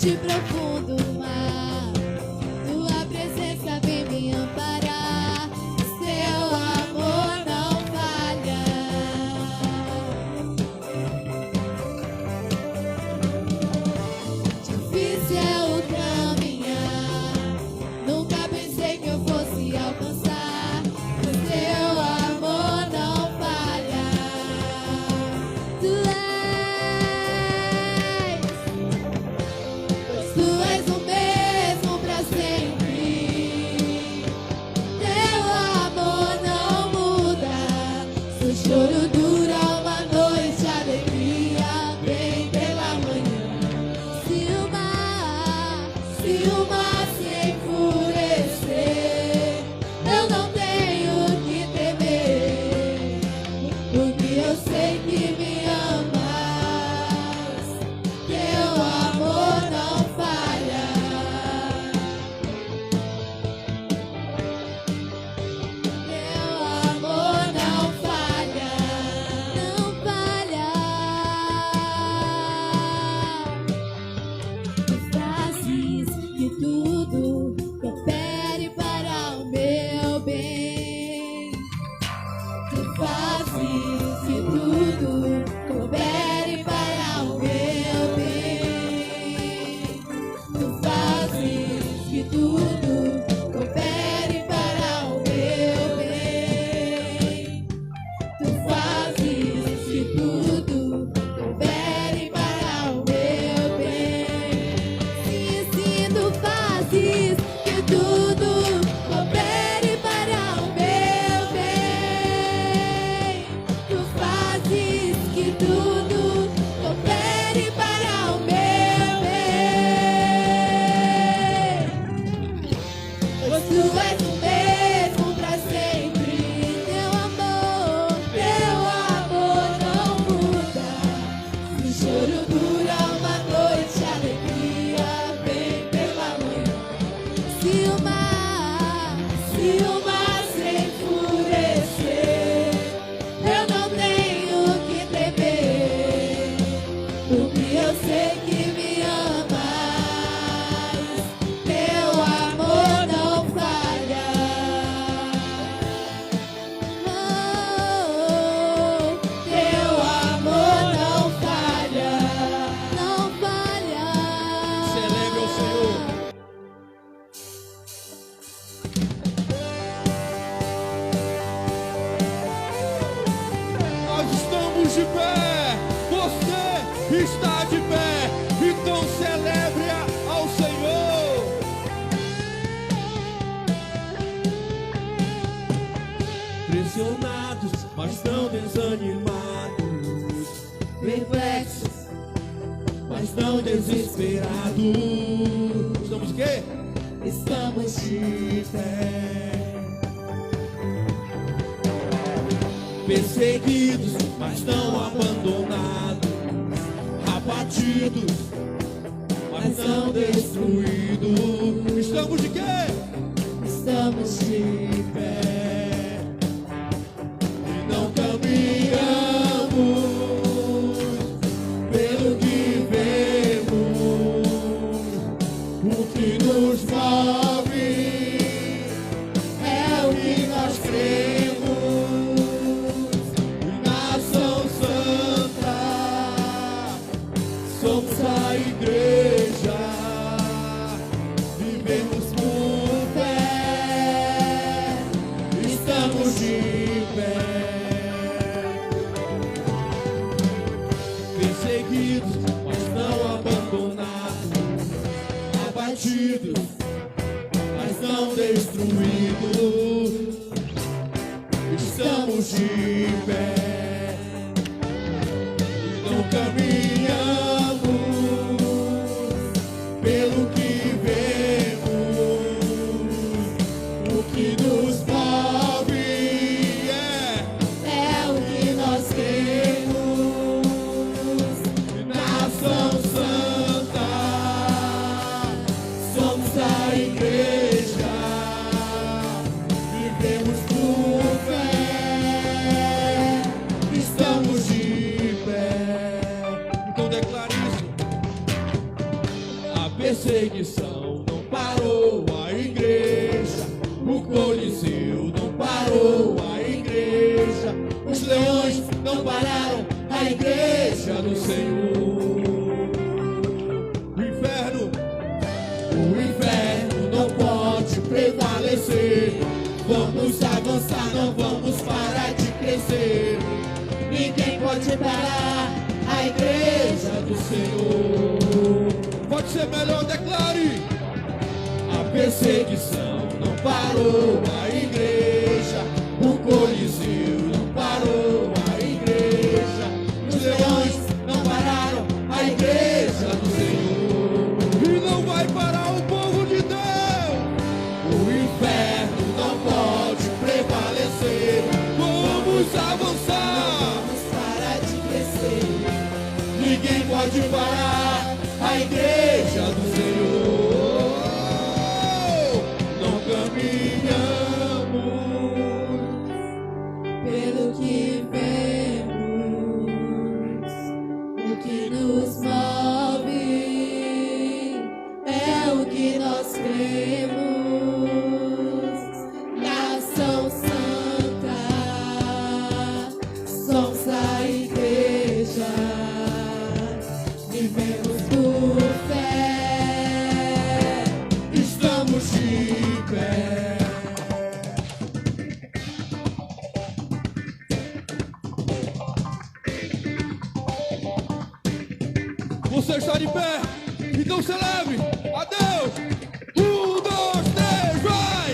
de profundo mar, tua presença vem me amparar, seu amor não falha. Difícil é o caminhar, nunca pensei que eu fosse alcançar, mas seu amor não falha. Tu és o mesmo pra sempre. Teu amor não muda. Se o choro dura uma noite, a alegria vem pela manhã. Se o mar se enfurecer, eu não tenho que temer, porque eu sei que me amas. Teu amor não falha. Teu amor não falha. Não falha. Tu fazes que tudo coopere para o meu bem. Tu fazes que tudo coopere para o meu bem. Tu fazes que tudo coopere para o meu bem. Tu fazes que tudo coopere para o meu bem. Sim, tu fazes que tudo coopere para o meu bem. Tu fazes que tudo coopere para o meu bem. Pois tu és o mesmo pra sempre. Teu amor não muda. Se o choro dura uma noite, a alegria vem pela manhã. Se o mar se enfurecer, eu não tenho que temer, porque eu sei que me amas. Teu amor não falha. Teu amor não falha. Não falha. Celebre ao Senhor. Nós estamos de pé. Você está de pé. Então celebre ao Senhor. Pressionados, mas não desanimados. Perplexos, mas não desesperados. Estamos de quê? Estamos de pé. Perseguidos, mas não abandonados. Abatidos, mas não destruídos. Estamos de quê? Estamos de pé. E não caminhamos pelo que vemos. O que nos move é o que nós cremos. Nação Santa, somos a igreja. Vivemos por fé. Estamos de pé. Perseguidos, mas não abandonados. Abatidos, mas não destruídos. Estamos de pé. Não caminhamos pelo que vemos. O que nos move é o que nós temos. Nação Santa, somos a igreja. Vivemos por fé. Estamos de pé. avançar, não vamos parar de crescer. Ninguém pode parar a igreja do Senhor. Pode ser melhor, declare. A perseguição não parou a igreja, o Coliseu não parou a igreja, os leões não pararam a igreja do Senhor. E não vai parar o povo de Deus. O inferno não pode prevalecer. Vamos avançar. Vamos parar de crescer. Ninguém pode parar a igreja do Senhor. Não caminhamos pelo que vemos. O que nos move é o que nós temos. Nação santa, somos a igreja. Vivemos por fé, estamos de pé. Você está de pé, então celebre a Deus. 1, 2, 3, vai!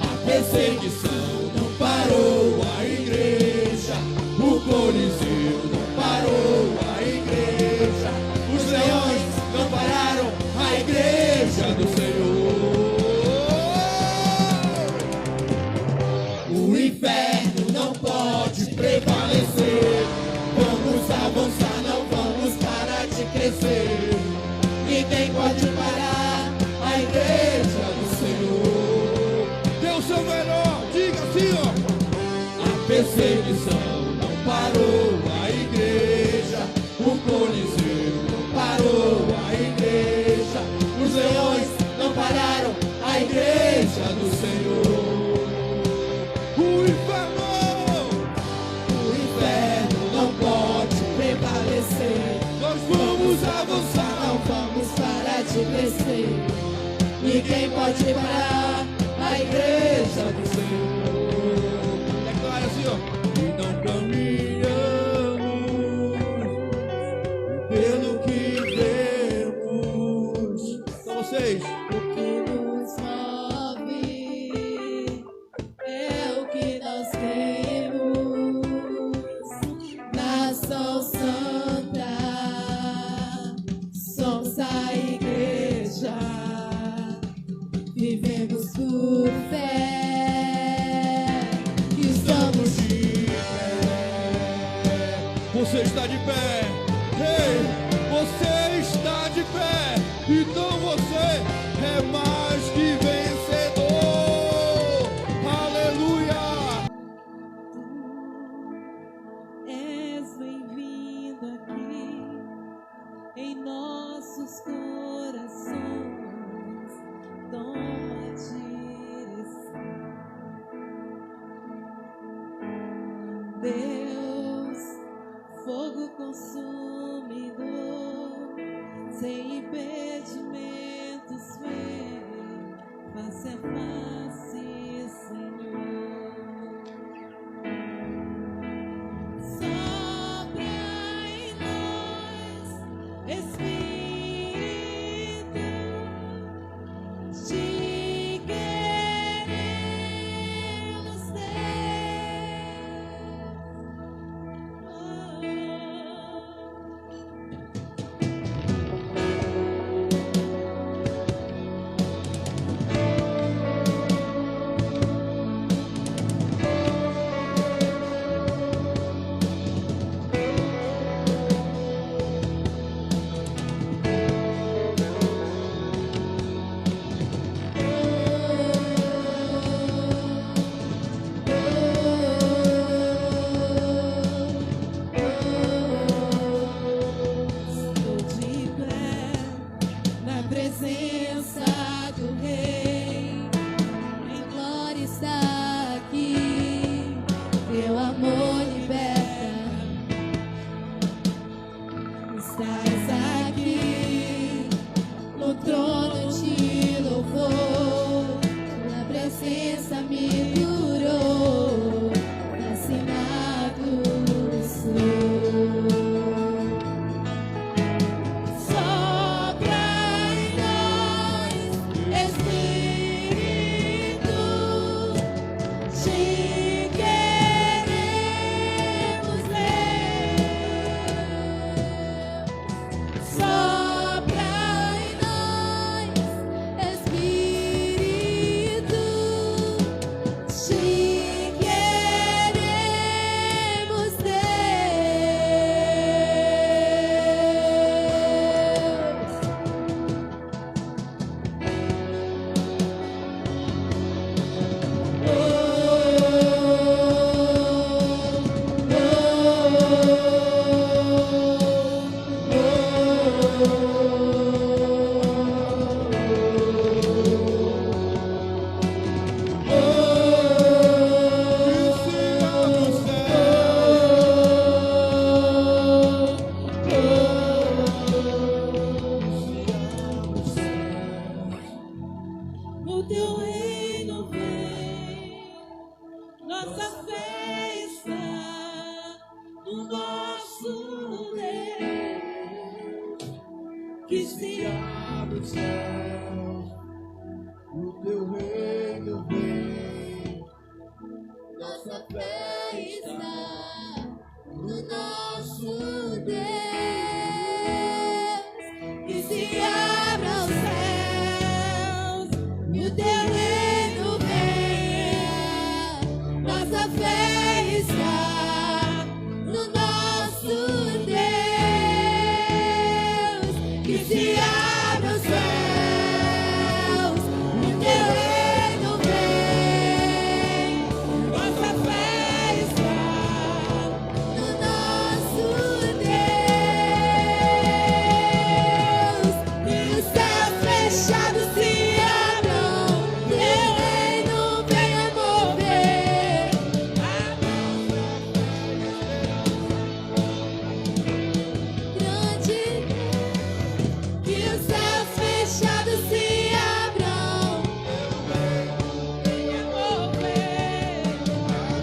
A perseguição não parou a igreja, o Coliseu não parou a igreja, os leões não pararam a igreja do Senhor. O inferno não pode prevalecer. Vamos avançar, não vamos parar de crescer. Ninguém pode parar a igreja do Senhor. Dê o seu melhor, diga assim, ó. A perseguição não parou a igreja, o Coliseu não parou a igreja, os leões não pararam a igreja do Senhor. O inferno não pode prevalecer. nós vamos avançar. Não vamos parar de crescer. Ninguém pode parar a igreja do Senhor. Declare assim, ó. E não caminhamos pelo que vemos. São vocês. O que nos move é o que nós temos. Nação santa, somos a igreja. Vivemos por fé. Estamos de pé. Você está de pé. Ei, você está de pé. Então você é mais que vencedor. Aleluia. És bem-vindo aqui em nossos corações. Toma a direção, Deus, fogo consumidor, sem impedimentos, vem face a face, Senhor. Sopra em nós, Espírito, te queremos ter. Nossa fé está no nosso Deus, que se abre os céus, o teu reino vem. Nossa fé está no nosso Deus, que se abra os céus e o teu reino venha. Nossa fé está no nosso Deus, que se abra os céus e o teu reino vem. Nossa fé está no nosso Deus, e os céus fechados se abram, teu reino venha mover. Grande, que os céus fechados se abram, venha mover.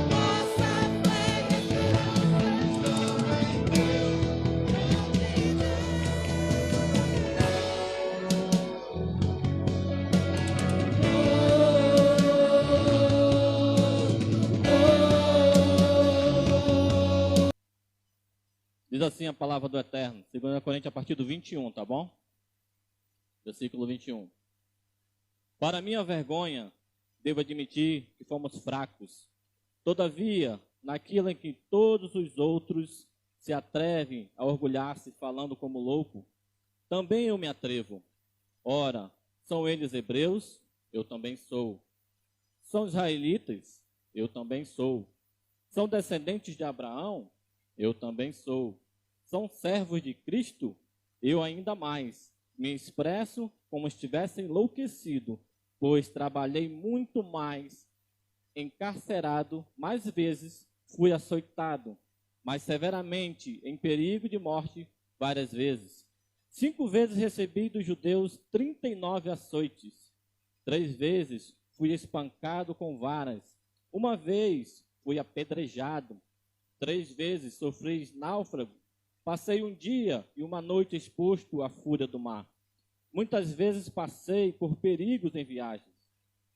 Nossa fé Diz assim a palavra do Eterno, 2 Coríntios, a partir do 21, tá bom? Versículo 21. Para minha vergonha, devo admitir que fomos fracos. Todavia, naquilo em que todos os outros se atrevem a orgulhar-se falando como louco, também eu me atrevo. Ora, são eles hebreus? Eu também sou. São israelitas? Eu também sou. São descendentes de Abraão? Eu também sou. São servos de Cristo? Eu ainda mais. Me expresso como estivesse enlouquecido, pois trabalhei muito mais, encarcerado mais vezes, fui açoitado, mais severamente, em perigo de morte, várias vezes. 5 vezes recebi dos judeus 39 açoites. 3 vezes fui espancado com varas. 1 vez fui apedrejado. 3 vezes sofri náufrago. Passei um dia e uma noite exposto à fúria do mar. Muitas vezes passei por perigos em viagens,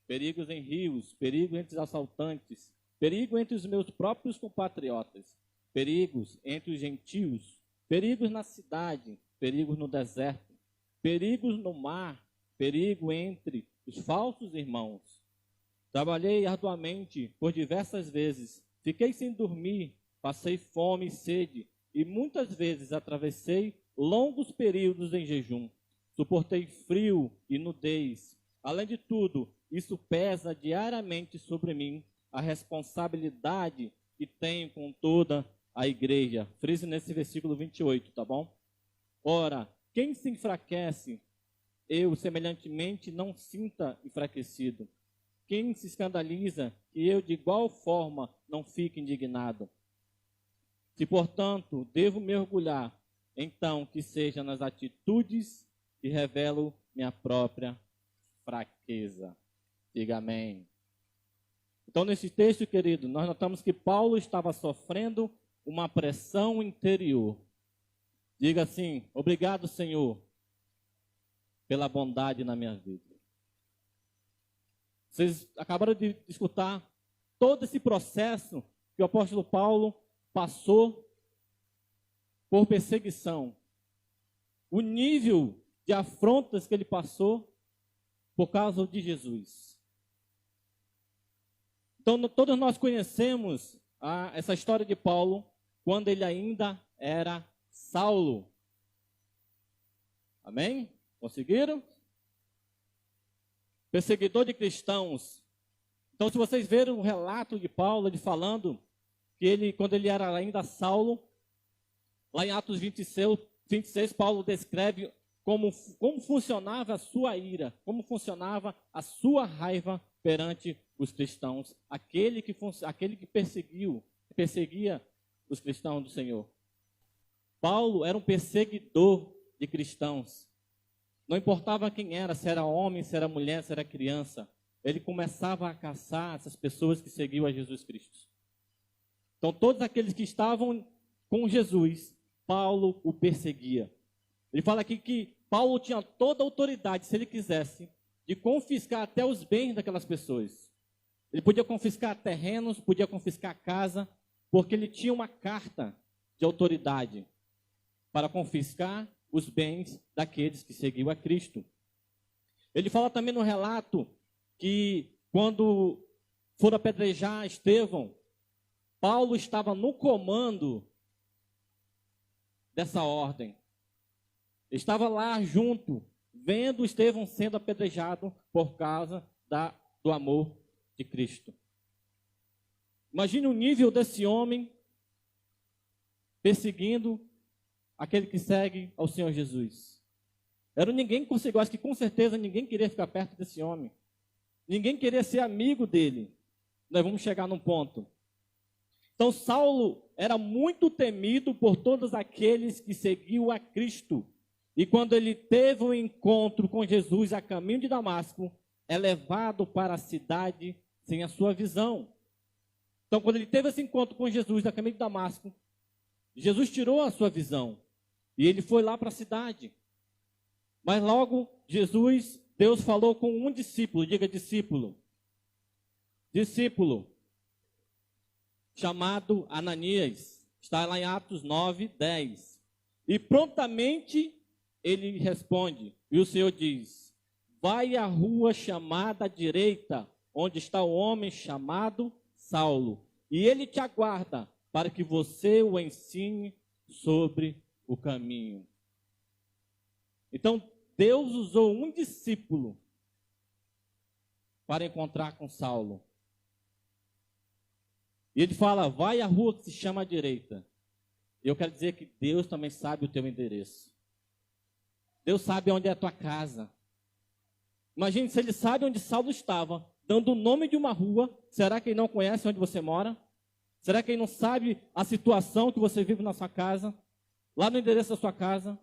perigos em rios, perigo entre os assaltantes, perigo entre os meus próprios compatriotas, perigos entre os gentios, perigos na cidade, perigos no deserto, perigos no mar, perigo entre os falsos irmãos. Trabalhei arduamente por diversas vezes, fiquei sem dormir, passei fome e sede, e muitas vezes atravessei longos períodos em jejum. Suportei frio e nudez. Além de tudo, isso pesa diariamente sobre mim, a responsabilidade que tenho com toda a igreja. Frise nesse versículo 28, tá bom? Ora, quem se enfraquece, eu semelhantemente não sinta enfraquecido. Quem se escandaliza, que eu de igual forma não fique indignado. Se, portanto, devo me orgulhar, então que seja nas atitudes que revelo minha própria fraqueza. Diga amém. Então, nesse texto, querido, nós notamos que Paulo estava sofrendo uma pressão interior. Diga assim: obrigado, Senhor, pela bondade na minha vida. Vocês acabaram de escutar todo esse processo que o apóstolo Paulo passou por perseguição. O nível de afrontas que ele passou por causa de Jesus. Então, todos nós conhecemos essa história de Paulo quando ele ainda era Saulo. Amém? Conseguiram? Perseguidor de cristãos. Então, se vocês verem o relato de Paulo, ele falando que ele, quando ele era ainda Saulo, lá em Atos 26, Paulo descreve como funcionava a sua ira, como funcionava a sua raiva perante os cristãos, aquele que perseguia os cristãos do Senhor. Paulo era um perseguidor de cristãos. Não importava quem era, se era homem, se era mulher, se era criança. Ele começava a caçar essas pessoas que seguiam a Jesus Cristo. Então, todos aqueles que estavam com Jesus, Paulo o perseguia. Ele fala aqui que Paulo tinha toda a autoridade, se ele quisesse, de confiscar até os bens daquelas pessoas. Ele podia confiscar terrenos, podia confiscar casa, porque ele tinha uma carta de autoridade para confiscar os bens daqueles que seguiam a Cristo. Ele fala também no relato que quando foram apedrejar Estevão, Paulo estava no comando dessa ordem. Estava lá junto, vendo Estevão sendo apedrejado por causa do amor de Cristo. Imagine o nível desse homem perseguindo aquele que segue ao Senhor Jesus. Era ninguém conseguiu, acho que com certeza ninguém queria ficar perto desse homem. Ninguém queria ser amigo dele. Nós vamos chegar num ponto. Então Saulo era muito temido por todos aqueles que seguiam a Cristo. E quando ele teve um encontro com Jesus a caminho de Damasco, é levado para a cidade sem a sua visão. Então, quando ele teve esse encontro com Jesus a caminho de Damasco, Jesus tirou a sua visão e ele foi lá para a cidade. Mas logo, Deus falou com um discípulo, diga discípulo, chamado Ananias, está lá em Atos 9, 10. E prontamente ele responde, e o Senhor diz: vai à rua chamada à direita, onde está o homem chamado Saulo, e ele te aguarda para que você o ensine sobre o caminho. Então, Deus usou um discípulo para encontrar com Saulo. E ele fala, vai à rua que se chama à direita. E eu quero dizer que Deus também sabe o teu endereço. Deus sabe onde é a tua casa. Imagine se ele sabe onde Saulo estava, dando o nome de uma rua, será que ele não conhece onde você mora? Será que ele não sabe a situação que você vive na sua casa? Lá no endereço da sua casa?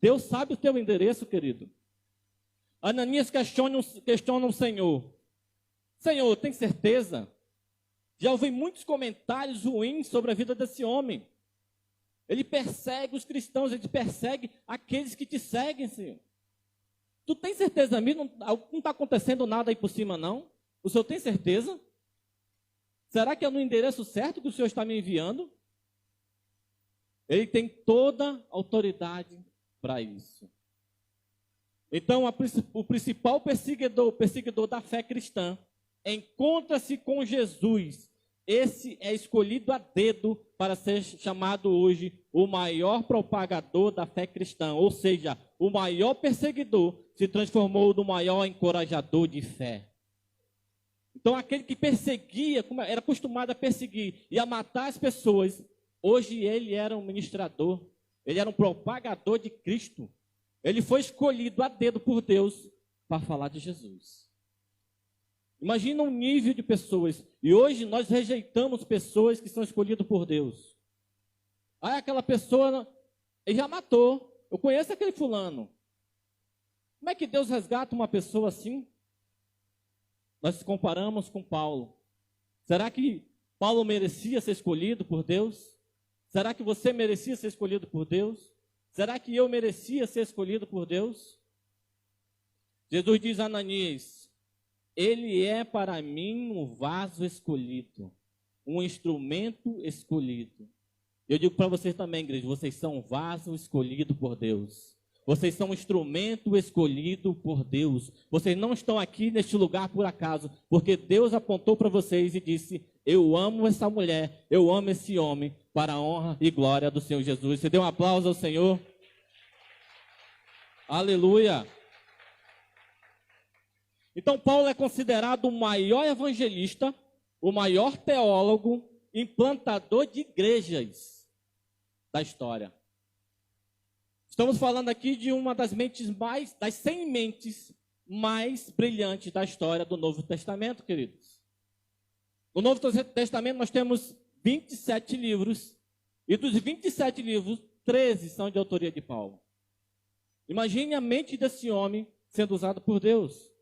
Deus sabe o teu endereço, querido. Ananias questiona o Senhor. Senhor, tem certeza? Já ouvi muitos comentários ruins sobre a vida desse homem. Ele persegue os cristãos, ele persegue aqueles que te seguem, Senhor. Tu tem certeza mesmo? Não está acontecendo nada aí por cima, não? O Senhor tem certeza? Será que é no endereço certo que o Senhor está me enviando? Ele tem toda a autoridade para isso. Então, o principal perseguidor da fé cristã encontra-se com Jesus. Esse é escolhido a dedo para ser chamado hoje o maior propagador da fé cristã. Ou seja, o maior perseguidor se transformou no maior encorajador de fé. Então, aquele que perseguia, era acostumado a perseguir e a matar as pessoas, hoje ele era um ministrador, ele era um propagador de Cristo. Ele foi escolhido a dedo por Deus para falar de Jesus. Imagina um nível de pessoas. E hoje nós rejeitamos pessoas que são escolhidas por Deus. Ah, aquela pessoa, ele já matou. Eu conheço aquele fulano. Como é que Deus resgata uma pessoa assim? Nós comparamos com Paulo. Será que Paulo merecia ser escolhido por Deus? Será que você merecia ser escolhido por Deus? Será que eu merecia ser escolhido por Deus? Jesus diz a Ananias, ele é para mim um vaso escolhido, um instrumento escolhido. Eu digo para vocês também, igreja, vocês são um vaso escolhido por Deus. Vocês são um instrumento escolhido por Deus. Vocês não estão aqui neste lugar por acaso, porque Deus apontou para vocês e disse, eu amo essa mulher, eu amo esse homem, para a honra e glória do Senhor Jesus. Você deu um aplauso ao Senhor? Aleluia! Então, Paulo é considerado o maior evangelista, o maior teólogo, implantador de igrejas da história. Estamos falando aqui de uma das 100 mentes mais brilhantes da história do Novo Testamento, queridos. No Novo Testamento nós temos 27 livros, e dos 27 livros, 13 são de autoria de Paulo. Imagine a mente desse homem sendo usado por Deus.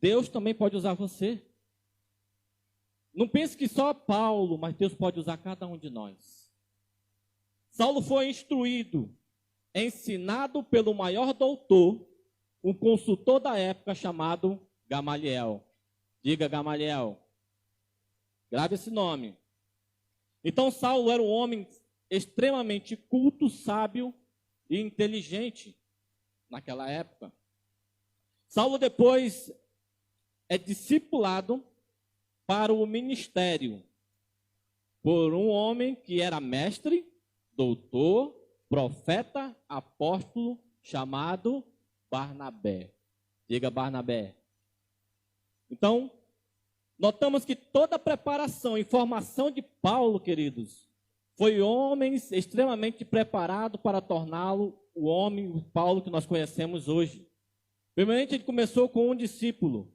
Deus também pode usar você. não pense que só Paulo, mas Deus pode usar cada um de nós. Saulo foi instruído, ensinado pelo maior doutor, um consultor da época chamado Gamaliel. Diga Gamaliel. Grave esse nome. Então Saulo era um homem extremamente culto, sábio e inteligente naquela época. Saulo depois é discipulado para o ministério por um homem que era mestre, doutor, profeta, apóstolo, chamado Barnabé. Diga Barnabé. Então, notamos que toda a preparação e formação de Paulo, queridos, foi homens extremamente preparado para torná-lo o homem, o Paulo que nós conhecemos hoje. Primeiramente, ele começou com um discípulo.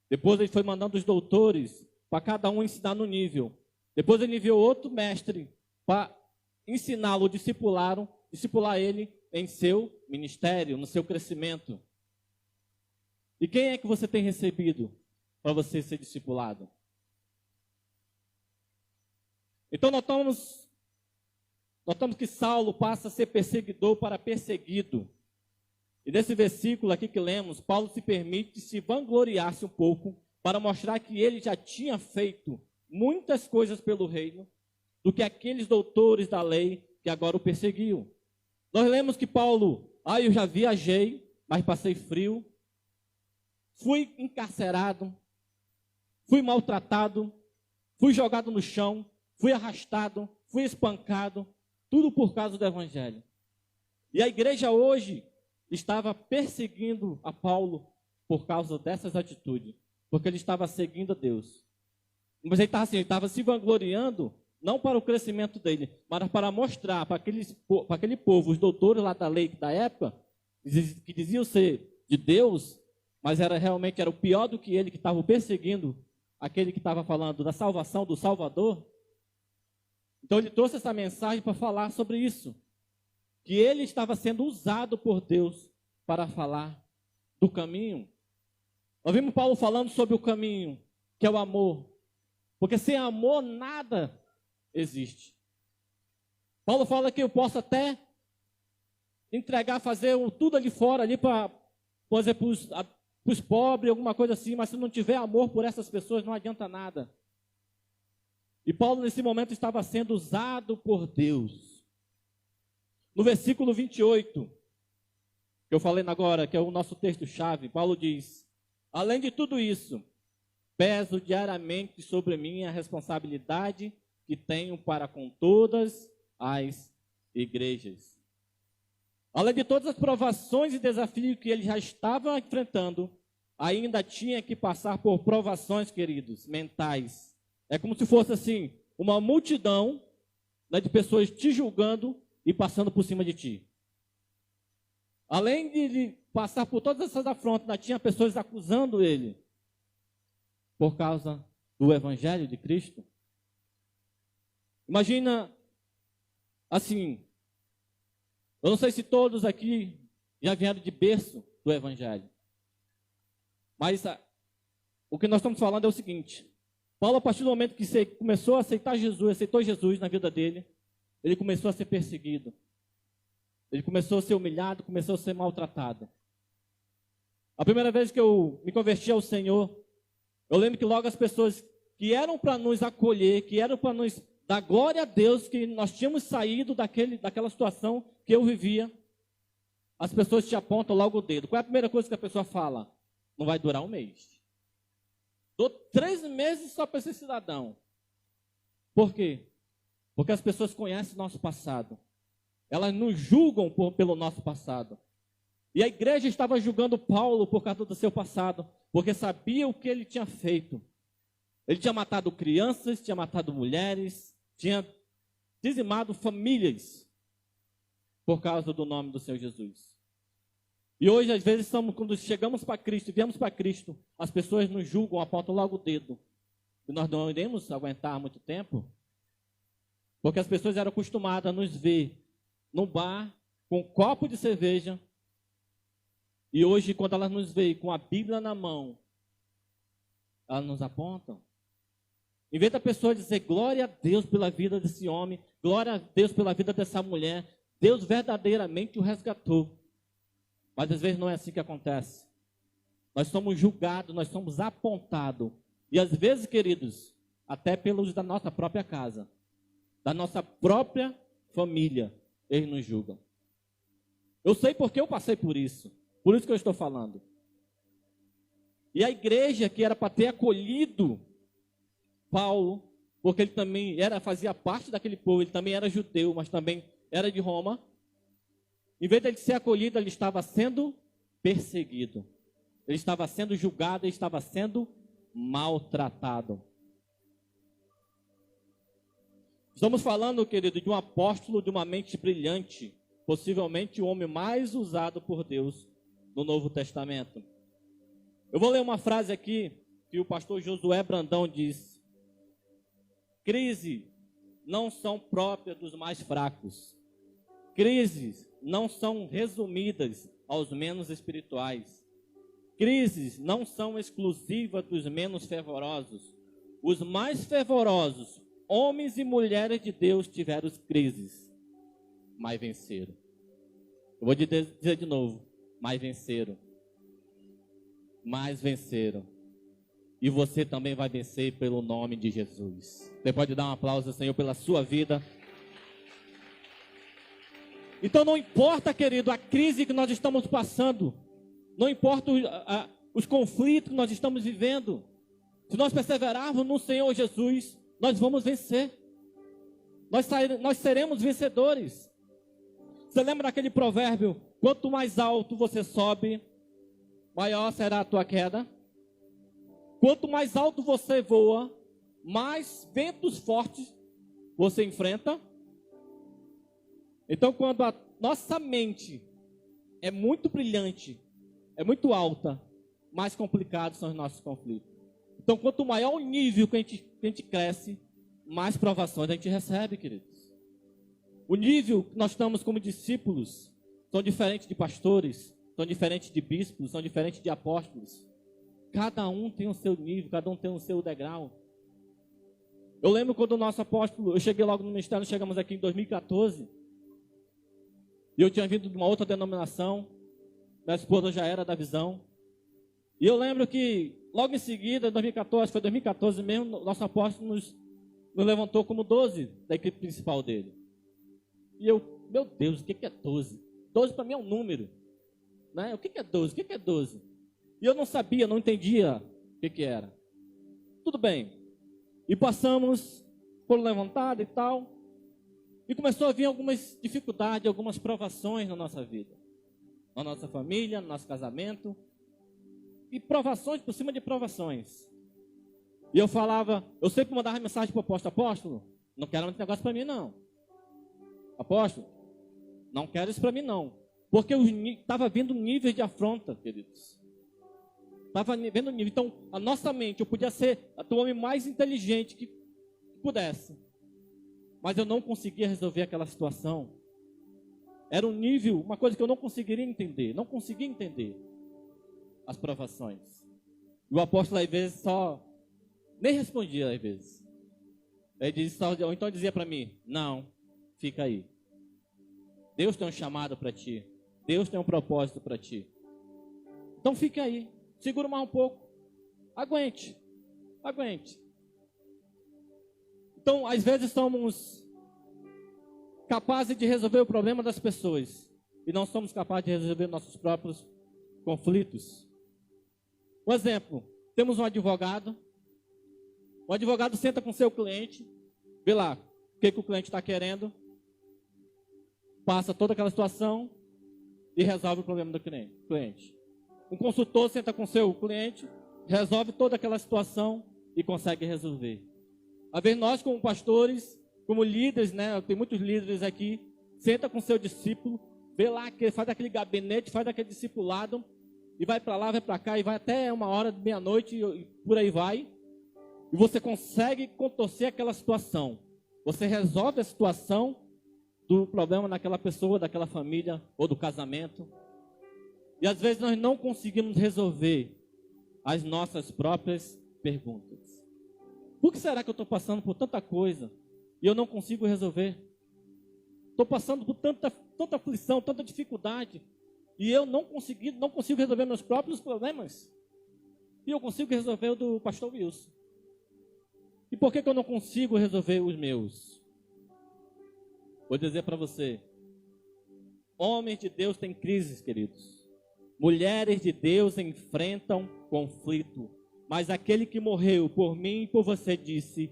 Depois ele foi mandando os doutores para cada um ensinar no nível. Depois ele enviou outro mestre para ensiná-lo, discipular ele em seu ministério, no seu crescimento. E quem é que você tem recebido para você ser discipulado? Então notamos que Saulo passa a ser perseguidor para perseguido. E nesse versículo aqui que lemos, Paulo se permite se vangloriar-se um pouco para mostrar que ele já tinha feito muitas coisas pelo reino do que aqueles doutores da lei que agora o perseguiam. Nós lemos que Paulo, eu já viajei, mas passei frio, fui encarcerado, fui maltratado, fui jogado no chão, fui arrastado, fui espancado, tudo por causa do evangelho. E a igreja hoje estava perseguindo a Paulo por causa dessas atitudes, porque ele estava seguindo a Deus. Mas ele estava se vangloriando, não para o crescimento dele, mas para mostrar para aquele povo, os doutores lá da lei da época, que diziam ser de Deus, mas realmente era o pior do que ele, que estava perseguindo aquele que estava falando da salvação do Salvador. Então ele trouxe essa mensagem para falar sobre isso, que ele estava sendo usado por Deus para falar do caminho. Nós vimos Paulo falando sobre o caminho, que é o amor, porque sem amor nada existe. Paulo fala que eu posso até entregar, fazer tudo ali fora, ali para os pobres, alguma coisa assim, mas se não tiver amor por essas pessoas, não adianta nada. E Paulo, nesse momento, estava sendo usado por Deus. No versículo 28, que eu falei agora, que é o nosso texto-chave, Paulo diz: além de tudo isso, peso diariamente sobre mim a responsabilidade que tenho para com todas as igrejas. Além de todas as provações e desafios que ele já estava enfrentando, ainda tinha que passar por provações, queridos, mentais. É como se fosse assim, uma multidão, né, de pessoas te julgando e passando por cima de ti. Além de ele passar por todas essas afrontas, ainda tinha pessoas acusando ele por causa do evangelho de Cristo. Imagina assim, eu não sei se todos aqui já vieram de berço do evangelho, mas o que nós estamos falando é o seguinte: Paulo, a partir do momento que começou a aceitar Jesus, aceitou Jesus na vida dele, ele começou a ser perseguido. Ele começou a ser humilhado, começou a ser maltratado. A primeira vez que eu me converti ao Senhor, eu lembro que logo as pessoas que eram para nos acolher, que eram para nos dar glória a Deus, que nós tínhamos saído daquela situação que eu vivia, as pessoas te apontam logo o dedo. Qual é a primeira coisa que a pessoa fala? Não vai durar um mês. Dou 3 meses só para esse cidadão. Por quê? Porque as pessoas conhecem o nosso passado. Elas nos julgam pelo nosso passado. E a igreja estava julgando Paulo por causa do seu passado, porque sabia o que ele tinha feito. Ele tinha matado crianças, tinha matado mulheres, tinha dizimado famílias por causa do nome do Senhor Jesus. E hoje, às vezes, quando chegamos para Cristo, viemos para Cristo, as pessoas nos julgam, apontam logo o dedo. E nós não iremos aguentar muito tempo, porque as pessoas eram acostumadas a nos ver no bar, com um copo de cerveja, e hoje, quando elas nos veem com a Bíblia na mão, elas nos apontam. Em vez da pessoa dizer glória a Deus pela vida desse homem, glória a Deus pela vida dessa mulher, Deus verdadeiramente o resgatou. Mas às vezes não é assim que acontece. Nós somos julgados, nós somos apontados. E às vezes, queridos, até pelos da nossa própria casa, da nossa própria família, eles nos julgam. Eu sei porque eu passei por isso que eu estou falando. E a igreja que era para ter acolhido Paulo, porque ele também fazia parte daquele povo, ele também era judeu, mas também era de Roma. Em vez de ele ser acolhido, ele estava sendo perseguido. Ele estava sendo julgado, ele estava sendo maltratado. Estamos falando, querido, de um apóstolo de uma mente brilhante, possivelmente o homem mais usado por Deus no Novo Testamento. Eu vou ler uma frase aqui que o pastor Josué Brandão diz: crises não são próprias dos mais fracos. Crises não são resumidas aos menos espirituais. Crises não são exclusivas dos menos fervorosos. Os mais fervorosos, homens e mulheres de Deus, tiveram crises, mas venceram. Eu vou dizer de novo, mas venceram. Mas venceram. E você também vai vencer pelo nome de Jesus. Você pode dar um aplauso ao Senhor pela sua vida. Então não importa, querido, a crise que nós estamos passando. Não importa os conflitos que nós estamos vivendo. Se nós perseverarmos no Senhor Jesus, nós vamos vencer. Nós seremos vencedores. Você lembra daquele provérbio? Quanto mais alto você sobe, maior será a tua queda. Quanto mais alto você voa, mais ventos fortes você enfrenta. Então, quando a nossa mente é muito brilhante, é muito alta, mais complicados são os nossos conflitos. Então, quanto maior o nível que a gente cresce, mais provações a gente recebe, queridos. O nível que nós estamos como discípulos são diferentes de pastores, são diferentes de bispos, são diferentes de apóstolos. Cada um tem o seu nível, cada um tem o seu degrau. Eu lembro quando o nosso apóstolo, eu cheguei logo no ministério, chegamos aqui em 2014. E eu tinha vindo de uma outra denominação. Minha esposa já era da Visão. E eu lembro que logo em seguida, 2014, foi 2014 mesmo, nosso apóstolo nos levantou como 12 da equipe principal dele. E eu, meu Deus, o que é 12? 12 para mim é um número. Né? O que é 12? O que é 12? E eu não sabia, não entendia o que era. Tudo bem. E passamos, foram levantados e tal. E começou a vir algumas dificuldades, algumas provações na nossa vida. Na nossa família, no nosso casamento. E provações por cima de provações. E eu falava, eu sempre mandava mensagem para o apóstolo, não quero esse negócio para mim não. Apóstolo, não quero isso para mim não. Porque estava vindo níveis de afronta, queridos. Estava vendo nível. Então, a nossa mente, eu podia ser o homem mais inteligente que pudesse. Mas eu não conseguia resolver aquela situação. Era um nível, uma coisa que eu não conseguiria entender. Não conseguia entender as provações. E o apóstolo, às vezes, nem respondia, às vezes. Ele dizia, ou então dizia para mim, não, fica aí. Deus tem um chamado para ti. Deus tem um propósito para ti. Então fique aí. Segura mais um pouco. Aguente. Aguente. Então, às vezes somos capazes de resolver o problema das pessoas. E não somos capazes de resolver nossos próprios conflitos. Um exemplo. Temos um advogado. O advogado senta com seu cliente. Vê lá o que o cliente está querendo. Passa toda aquela situação e resolve o problema do cliente. Um consultor senta com seu cliente, resolve toda aquela situação e consegue resolver. Às vezes nós, como pastores, como líderes, né, tem muitos líderes aqui, senta com seu discípulo, vê lá, faz aquele gabinete, faz aquele discipulado, e vai para lá, vai para cá, e vai até 1h de meia-noite, e por aí vai. E você consegue contorcer aquela situação. Você resolve a situação do problema daquela pessoa, daquela família ou do casamento. E às vezes nós não conseguimos resolver as nossas próprias perguntas. Por que será que eu estou passando por tanta coisa e eu não consigo resolver? Estou passando por tanta aflição, tanta dificuldade, e eu não consigo resolver meus próprios problemas. E eu consigo resolver o do pastor Wilson. E por que eu não consigo resolver os meus? Vou dizer para você. Homens de Deus têm crises, queridos. Mulheres de Deus enfrentam conflito. Mas aquele que morreu por mim e por você disse: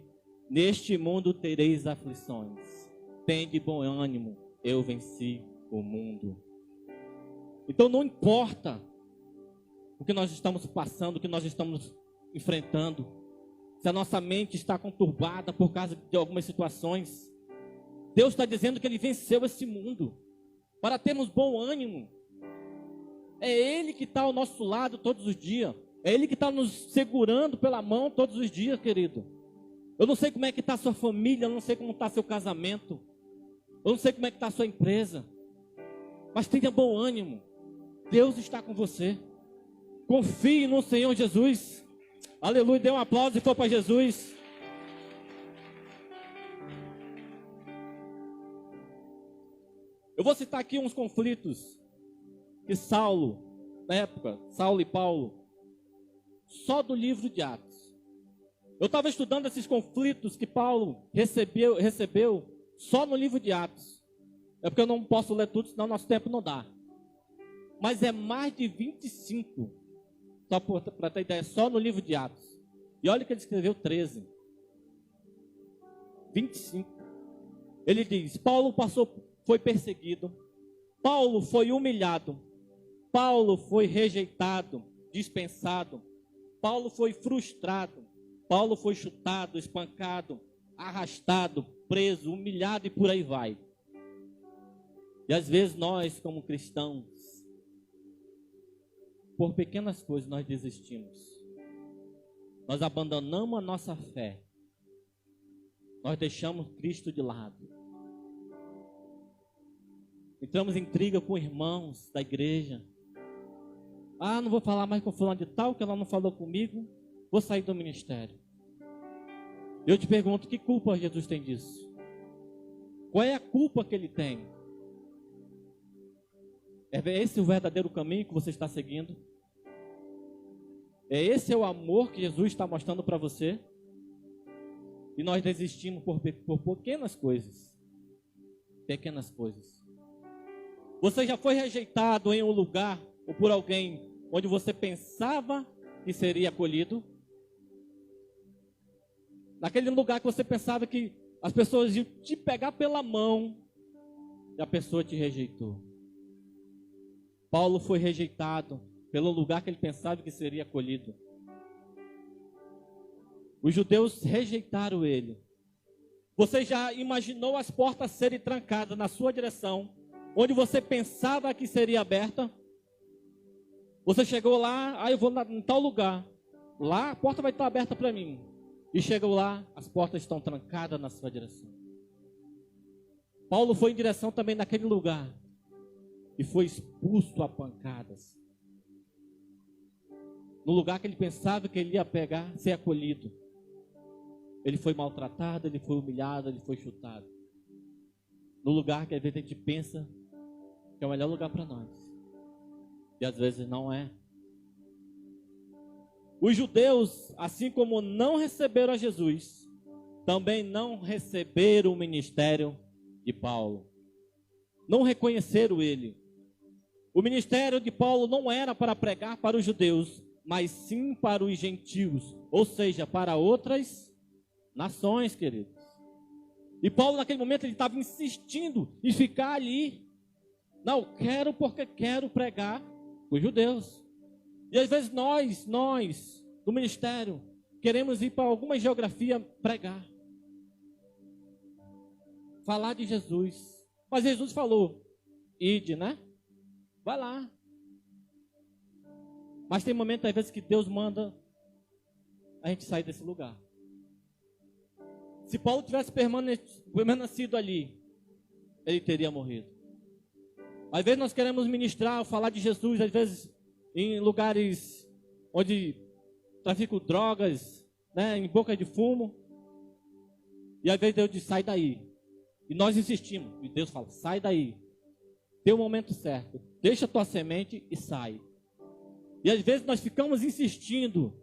neste mundo tereis aflições. Tende bom ânimo, eu venci o mundo. Então não importa o que nós estamos passando, o que nós estamos enfrentando. Se a nossa mente está conturbada por causa de algumas situações, Deus está dizendo que Ele venceu esse mundo, para termos bom ânimo. É Ele que está ao nosso lado todos os dias. É Ele que está nos segurando pela mão todos os dias, querido. Eu não sei como é que está a sua família, eu não sei como está seu casamento, eu não sei como é que está a sua empresa, mas tenha bom ânimo. Deus está com você. Confie no Senhor Jesus. Aleluia, dê um aplauso e for para Jesus. Eu vou citar aqui uns conflitos que Saulo, na época, Saulo e Paulo, só do livro de Atos. Eu estava estudando esses conflitos que Paulo recebeu só no livro de Atos. É porque eu não posso ler tudo, senão nosso tempo não dá. Mas é mais de 25, só para ter ideia, só no livro de Atos. E olha que ele escreveu 13. 25. Ele diz: Paulo foi perseguido, Paulo foi humilhado, Paulo foi rejeitado, dispensado, Paulo foi frustrado, Paulo foi chutado, espancado, arrastado, preso, humilhado e por aí vai. E às vezes nós, como cristãos, por pequenas coisas nós desistimos. Nós abandonamos a nossa fé. Nós deixamos Cristo de lado. Entramos em intriga com irmãos da igreja. Ah, não vou falar mais com fulano de tal, que ela não falou comigo. Vou sair do ministério. Eu te pergunto, que culpa Jesus tem disso? Qual é a culpa que ele tem? É esse o verdadeiro caminho que você está seguindo? É esse o amor que Jesus está mostrando para você? E nós desistimos por pequenas coisas. Pequenas coisas. Você já foi rejeitado em um lugar ou por alguém onde você pensava que seria acolhido? Naquele lugar que você pensava que as pessoas iam te pegar pela mão e a pessoa te rejeitou. Paulo foi rejeitado pelo lugar que ele pensava que seria acolhido. Os judeus rejeitaram ele. Você já imaginou as portas serem trancadas na sua direção, onde você pensava que seria aberta? Você chegou lá, eu vou em tal lugar. Lá a porta vai estar aberta para mim. E chegou lá, as portas estão trancadas na sua direção. Paulo foi em direção também naquele lugar e foi expulso a pancadas. No lugar que ele pensava que ele ia pegar, ser acolhido. Ele foi maltratado, ele foi humilhado, ele foi chutado. No lugar que às vezes a gente pensa que é o melhor lugar para nós. E às vezes não é. Os judeus, assim como não receberam a Jesus, também não receberam o ministério de Paulo. Não reconheceram ele. O ministério de Paulo não era para pregar para os judeus, mas sim para os gentios, ou seja, para outras nações, queridos. E Paulo naquele momento ele estava insistindo em ficar ali. Não, quero porque quero pregar para os judeus. E às vezes nós, do ministério, queremos ir para alguma geografia pregar. Falar de Jesus. Mas Jesus falou, ide, né? Vai lá. Mas tem momentos, às vezes, que Deus manda a gente sair desse lugar. Se Paulo tivesse permanecido ali, ele teria morrido. Às vezes nós queremos ministrar, falar de Jesus, às vezes em lugares onde traficam drogas, né, em boca de fumo. E às vezes Deus diz, sai daí. E nós insistimos. E Deus fala, sai daí. Tem o momento certo. Deixa a tua semente e sai. E às vezes nós ficamos insistindo,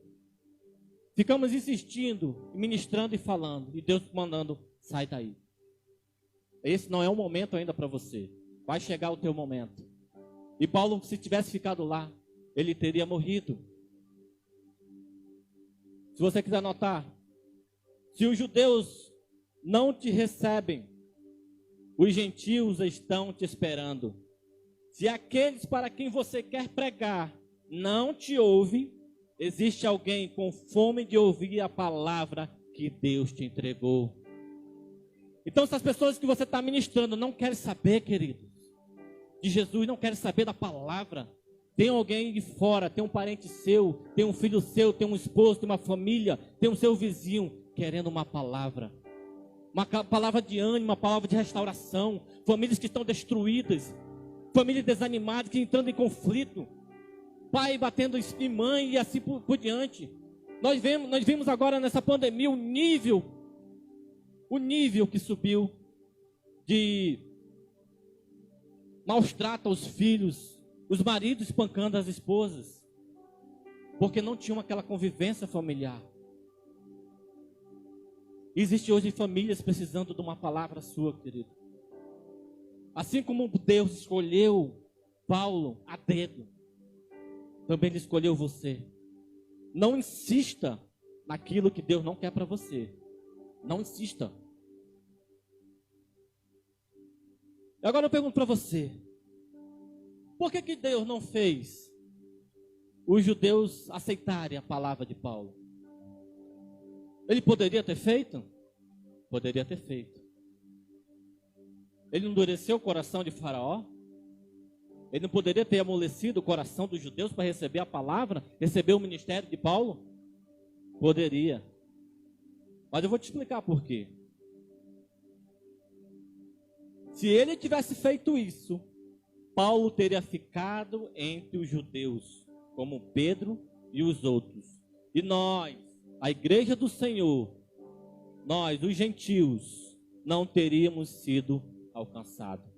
ministrando e falando. E Deus mandando, sai daí. Esse não é o momento ainda para você. Vai chegar o teu momento. E Paulo, se tivesse ficado lá, ele teria morrido. Se você quiser anotar, se os judeus não te recebem, os gentios estão te esperando. Se aqueles para quem você quer pregar não te ouvem, existe alguém com fome de ouvir a palavra que Deus te entregou. Então, se as pessoas que você está ministrando não querem saber, queridos, de Jesus, não querem saber da palavra, tem alguém de fora, tem um parente seu, tem um filho seu, tem um esposo, tem uma família, tem um seu vizinho querendo uma palavra de ânimo, uma palavra de restauração, famílias que estão destruídas, famílias desanimadas, que entrando em conflito, pai batendo em mãe e assim por diante. Nós vimos agora nessa pandemia o nível que subiu de maus tratos aos filhos, os maridos espancando as esposas, porque não tinham aquela convivência familiar. Existe hoje famílias precisando de uma palavra sua, querido. Assim como Deus escolheu Paulo a dedo, também Ele escolheu você. Não insista naquilo que Deus não quer para você. Não insista. Agora eu pergunto para você, por que Deus não fez os judeus aceitarem a palavra de Paulo? Ele poderia ter feito? Poderia ter feito. Ele não endureceu o coração de Faraó? Ele não poderia ter amolecido o coração dos judeus para receber a palavra, receber o ministério de Paulo? Poderia. Mas eu vou te explicar por quê. Se ele tivesse feito isso, Paulo teria ficado entre os judeus, como Pedro e os outros. E nós, a igreja do Senhor, nós, os gentios, não teríamos sido alcançados.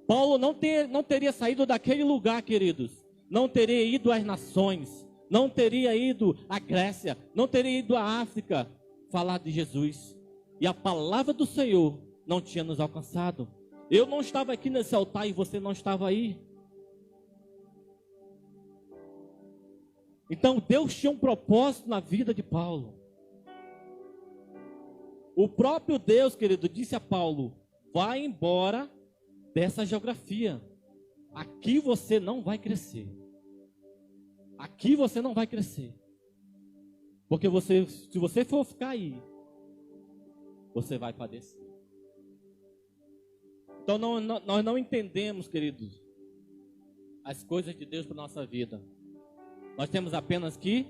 Paulo não teria saído daquele lugar, queridos. Não teria ido às nações. Não teria ido à Grécia. Não teria ido à África falar de Jesus. E a palavra do Senhor não tinha nos alcançado. Eu não estava aqui nesse altar e você não estava aí. Então Deus tinha um propósito na vida de Paulo. O próprio Deus, querido, disse a Paulo: vai embora dessa geografia. Aqui você não vai crescer. Aqui você não vai crescer. Porque se você for ficar aí, você vai padecer. Então nós não entendemos, queridos, as coisas de Deus para a nossa vida. Nós temos apenas que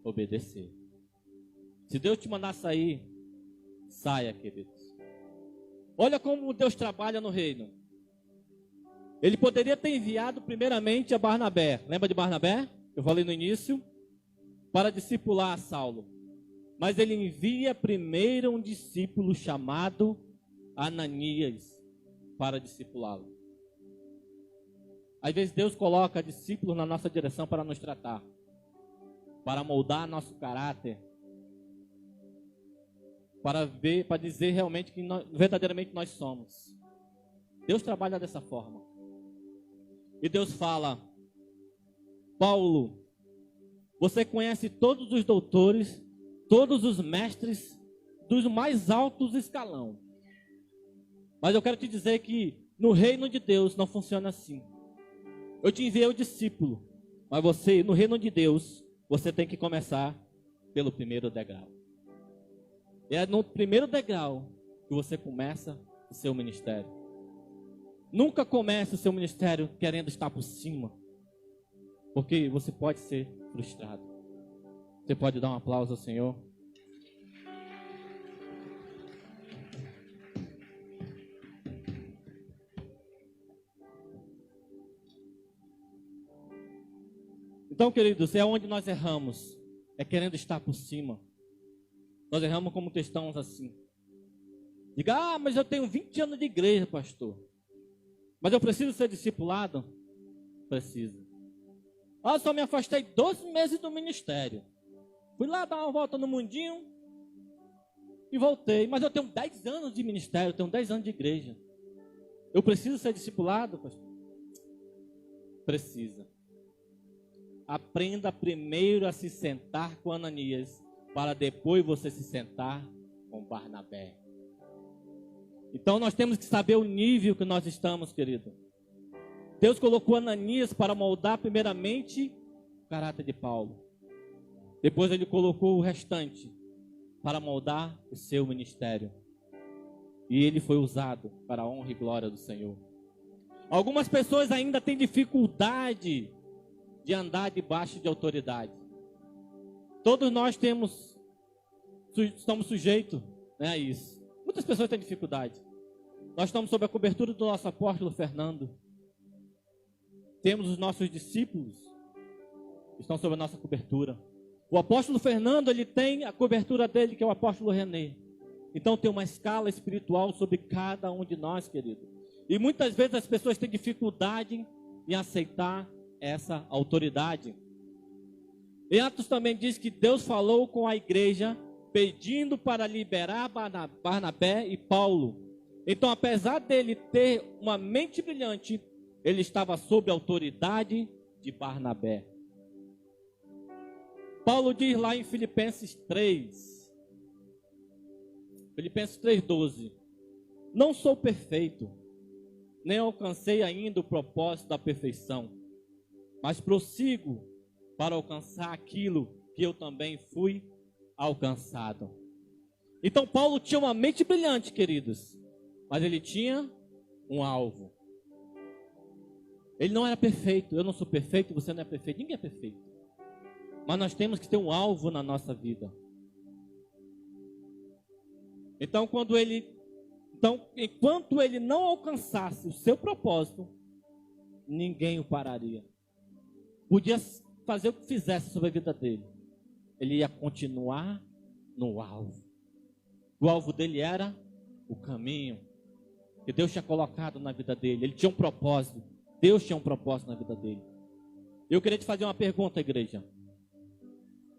obedecer. Se Deus te mandar sair, saia, queridos. Olha como Deus trabalha no reino. Ele poderia ter enviado primeiramente a Barnabé. Lembra de Barnabé? Eu falei no início. Para discipular a Saulo. Mas ele envia primeiro um discípulo chamado Ananias para discipulá-lo. Às vezes Deus coloca discípulos na nossa direção para nos tratar, para moldar nosso caráter, para dizer realmente que verdadeiramente nós somos. Deus trabalha dessa forma. E Deus fala: Paulo, você conhece todos os doutores, todos os mestres dos mais altos escalão. Mas eu quero te dizer que no reino de Deus não funciona assim. Eu te enviei o discípulo, mas você, no reino de Deus, você tem que começar pelo primeiro degrau. É no primeiro degrau que você começa o seu ministério. Nunca comece o seu ministério querendo estar por cima, porque você pode ser frustrado. Você pode dar um aplauso ao Senhor? Então, queridos, é onde nós erramos. É querendo estar por cima. Nós erramos como cristãos assim. Diga, mas eu tenho 20 anos de igreja, pastor. Mas eu preciso ser discipulado? Preciso. Eu só me afastei 12 meses do ministério. Fui lá dar uma volta no mundinho e voltei. Mas eu tenho 10 anos de ministério, eu tenho 10 anos de igreja. Eu preciso ser discipulado, pastor? Precisa. Aprenda primeiro a se sentar com Ananias, para depois você se sentar com Barnabé. Então nós temos que saber o nível que nós estamos, querido. Deus colocou Ananias para moldar primeiramente o caráter de Paulo. Depois ele colocou o restante para moldar o seu ministério. E ele foi usado para a honra e glória do Senhor. Algumas pessoas ainda têm dificuldade de andar debaixo de autoridade. Todos nós estamos sujeitos, né, a isso. Muitas pessoas têm dificuldade. Nós estamos sob a cobertura do nosso apóstolo Fernando. Temos os nossos discípulos que estão sob a nossa cobertura. O apóstolo Fernando, ele tem a cobertura dele, que é o apóstolo René. Então tem uma escala espiritual sobre cada um de nós, querido. E muitas vezes as pessoas têm dificuldade em aceitar essa autoridade. Em Atos também diz que Deus falou com a igreja, pedindo para liberar Barnabé e Paulo. Então, apesar dele ter uma mente brilhante, ele estava sob a autoridade de Barnabé. Paulo diz lá em Filipenses 3:12, não sou perfeito, nem alcancei ainda o propósito da perfeição, mas prossigo para alcançar aquilo que eu também fui alcançado. Então Paulo tinha uma mente brilhante, queridos, mas ele tinha um alvo. Ele não era perfeito. Eu não sou perfeito, você não é perfeito, ninguém é perfeito. Mas nós temos que ter um alvo na nossa vida. Então enquanto ele não alcançasse o seu propósito, ninguém o pararia. Podia fazer o que fizesse sobre a vida dele, ele ia continuar no alvo. O alvo dele era o caminho que Deus tinha colocado na vida dele. Ele tinha um propósito. Deus tinha um propósito na vida dele. Eu queria te fazer uma pergunta, igreja.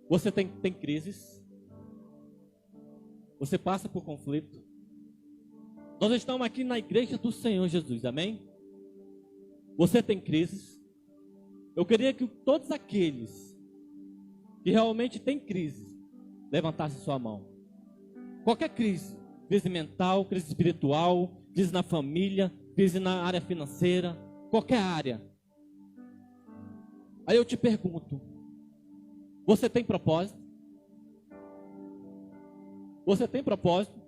Você tem crises? Você passa por conflito? Nós estamos aqui na igreja do Senhor Jesus, amém? Você tem crises? Eu queria que todos aqueles que realmente têm crise levantassem sua mão. Qualquer crise, crise mental, crise espiritual, crise na família, crise na área financeira, qualquer área. Aí eu te pergunto, você tem propósito? Você tem propósito?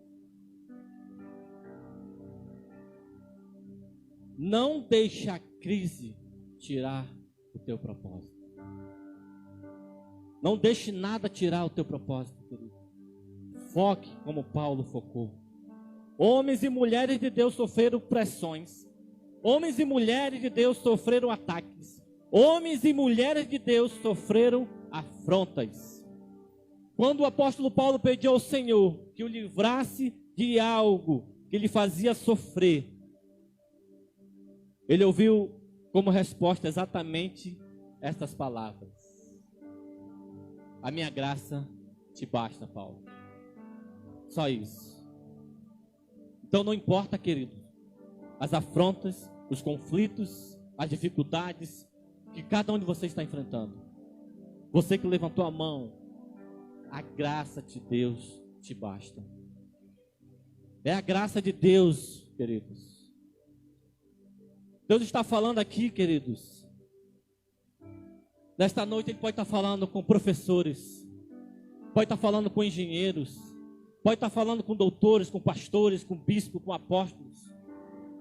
Não deixe a crise tirar o teu propósito. Não deixe nada tirar o teu propósito, querido. Foque como Paulo focou. Homens e mulheres de Deus sofreram pressões. Homens e mulheres de Deus sofreram ataques. Homens e mulheres de Deus sofreram afrontas. Quando o apóstolo Paulo pediu ao Senhor que o livrasse de algo que lhe fazia sofrer, ele ouviu como resposta exatamente estas palavras: a minha graça te basta, Paulo. Só isso. Então não importa, querido, as afrontas, os conflitos, as dificuldades que cada um de vocês está enfrentando. Você que levantou a mão, a graça de Deus te basta. É a graça de Deus, queridos. Deus está falando aqui, queridos. Nesta noite Ele pode estar falando com professores, pode estar falando com engenheiros, pode estar falando com doutores, com pastores, com bispos, com apóstolos.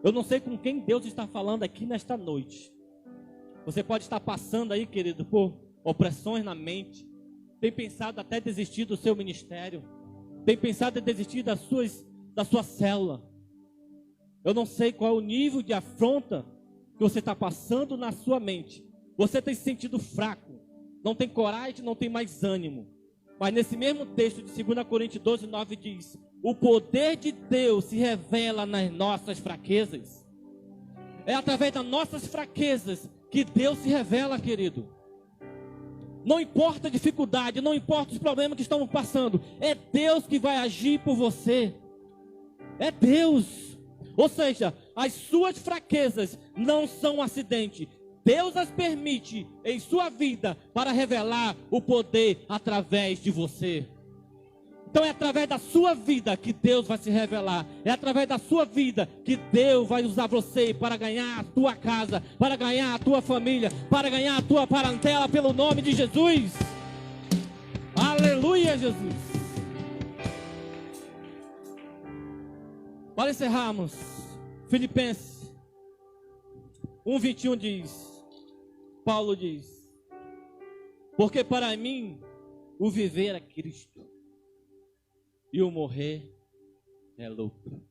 Eu não sei com quem Deus está falando aqui nesta noite. Você pode estar passando aí, querido, por opressões na mente. Tem pensado até desistir do seu ministério. Tem pensado em desistir da sua célula. Eu não sei qual é o nível de afronta que você está passando na sua mente. Você tem se sentido fraco, não tem coragem, não tem mais ânimo. Mas nesse mesmo texto de 2 Coríntios 12, 9 diz: o poder de Deus se revela nas nossas fraquezas. É através das nossas fraquezas que Deus se revela, querido. Não importa a dificuldade, não importa os problemas que estamos passando, é Deus que vai agir por você. É Deus. Ou seja, as suas fraquezas não são um acidente. Deus as permite em sua vida para revelar o poder através de você. Então é através da sua vida que Deus vai se revelar. É através da sua vida que Deus vai usar você para ganhar a tua casa, para ganhar a tua família, para ganhar a tua parentela, pelo nome de Jesus. Aleluia, Jesus. Para encerrarmos, Filipenses 1:21 diz, Paulo diz: porque para mim o viver é Cristo e o morrer é lucro.